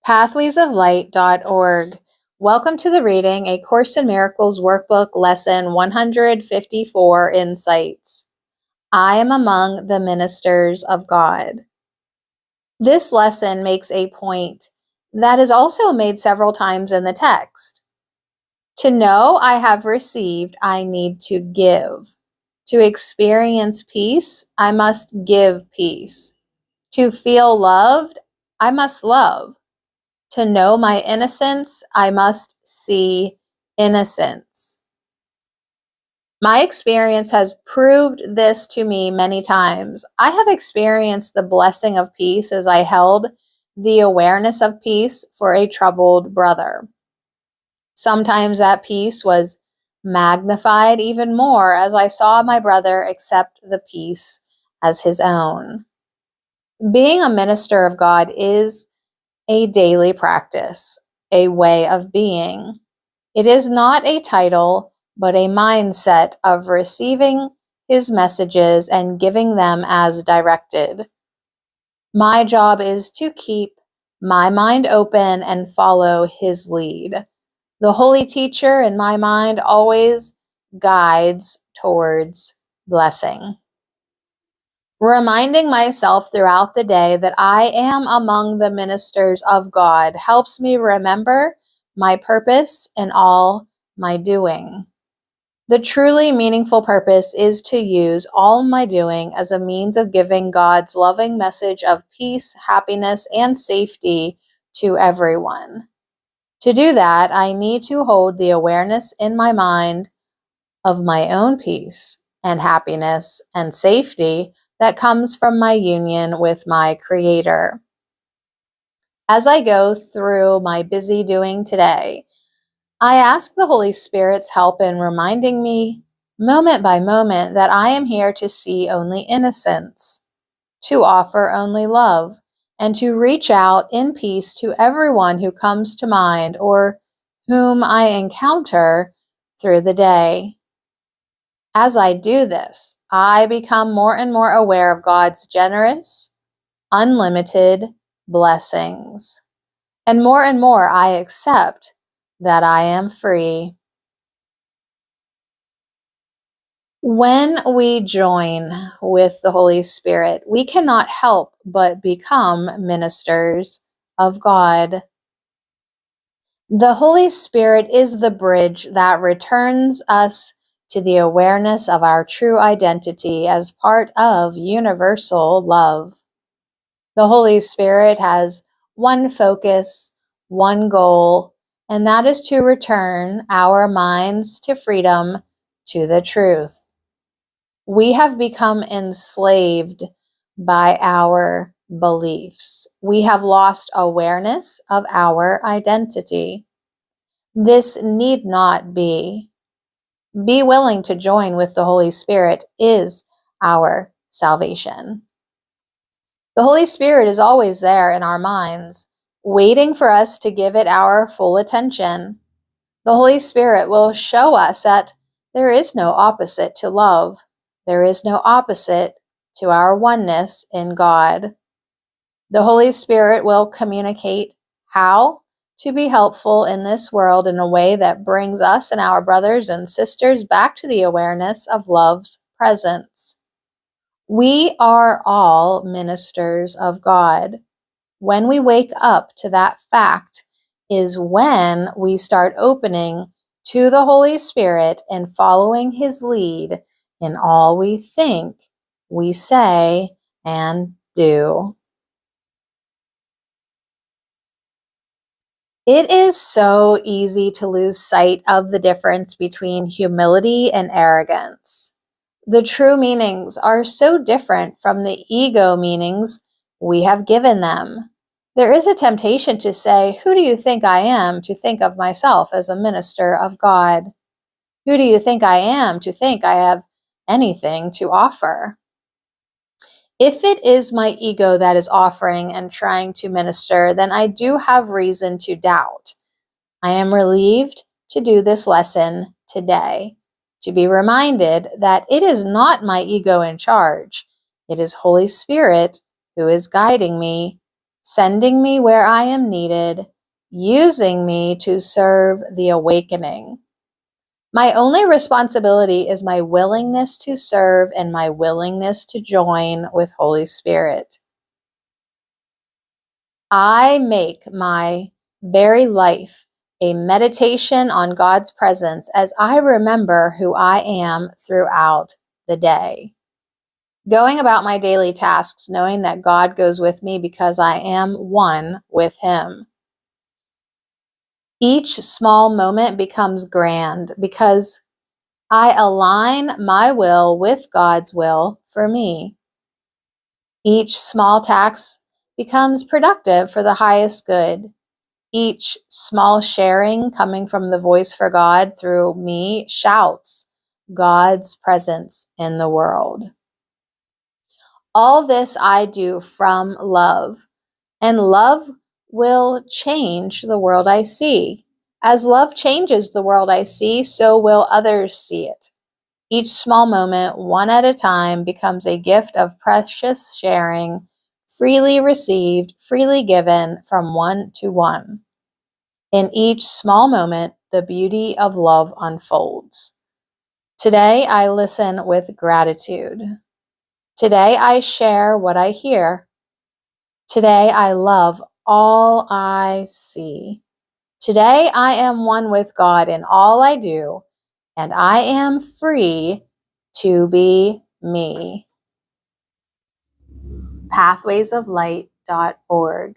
pathwaysoflight.org. Welcome to the reading, A Course in Miracles Workbook Lesson 154, Insights. I am among the ministers of God. This lesson makes a point that is also made several times in the text. To know I have received, I need to give. To experience peace, I must give peace. To feel loved, I must love. To know my innocence, I must see innocence. My experience has proved this to me many times. I have experienced the blessing of peace as I held the awareness of peace for a troubled brother. Sometimes that peace was magnified even more as I saw my brother accept the peace as his own. Being a minister of God is a daily practice, a way of being. It is not a title, but a mindset of receiving his messages and giving them as directed. My job is to keep my mind open and follow his lead. The holy teacher in my mind always guides towards blessing. Reminding myself throughout the day that I am among the ministers of God helps me remember my purpose in all my doing. The truly meaningful purpose is to use all my doing as a means of giving God's loving message of peace, happiness, and safety to everyone. To do that, I need to hold the awareness in my mind of my own peace and happiness and safety that comes from my union with my Creator. As I go through my busy doing today, I ask the Holy Spirit's help in reminding me, moment by moment, that I am here to see only innocence, to offer only love, and to reach out in peace to everyone who comes to mind or whom I encounter through the day. As I do this, I become more and more aware of God's generous, unlimited blessings. And more I accept that I am free. When we join with the Holy Spirit, we cannot help but become ministers of God. The Holy Spirit is the bridge that returns us to the awareness of our true identity as part of universal love. The Holy Spirit has one focus, one goal, and that is to return our minds to freedom, to the truth. We have become enslaved by our beliefs. We have lost awareness of our identity. This need not be. Be willing to join with the Holy Spirit is our salvation. The Holy Spirit is always there in our minds, waiting for us to give it our full attention. The Holy Spirit will show us that there is no opposite to love. There is no opposite to our oneness in God. The Holy Spirit will communicate how to be helpful in this world in a way that brings us and our brothers and sisters back to the awareness of love's presence. We are all ministers of God. When we wake up to that fact is when we start opening to the Holy Spirit and following his lead in all we think, we say, and do. It is so easy to lose sight of the difference between humility and arrogance. The true meanings are so different from the ego meanings we have given them. There is a temptation to say, "Who do you think I am to think of myself as a minister of God? Who do you think I am to think I have anything to offer?" If it is my ego that is offering and trying to minister, then I do have reason to doubt. I am relieved to do this lesson today, to be reminded that it is not my ego in charge. It is Holy Spirit who is guiding me, sending me where I am needed, using me to serve the awakening. My only responsibility is my willingness to serve and my willingness to join with Holy Spirit. I make my very life a meditation on God's presence as I remember who I am throughout the day. Going about my daily tasks, knowing that God goes with me because I am one with Him. Each small moment becomes grand because I align my will with God's will for me. Each small task becomes productive for the highest good. Each small sharing coming from the voice for God through me shouts God's presence in the world. All this I do from love, and love will change the world I see. As love changes the world I see, so will others see it. Each small moment, one at a time, becomes a gift of precious sharing, freely received, freely given from one to one. In each small moment, the beauty of love unfolds. Today, I listen with gratitude. Today, I share what I hear. Today, I love all I see. Today, I am one with God in all I do, and I am free to be me. pathwaysoflight.org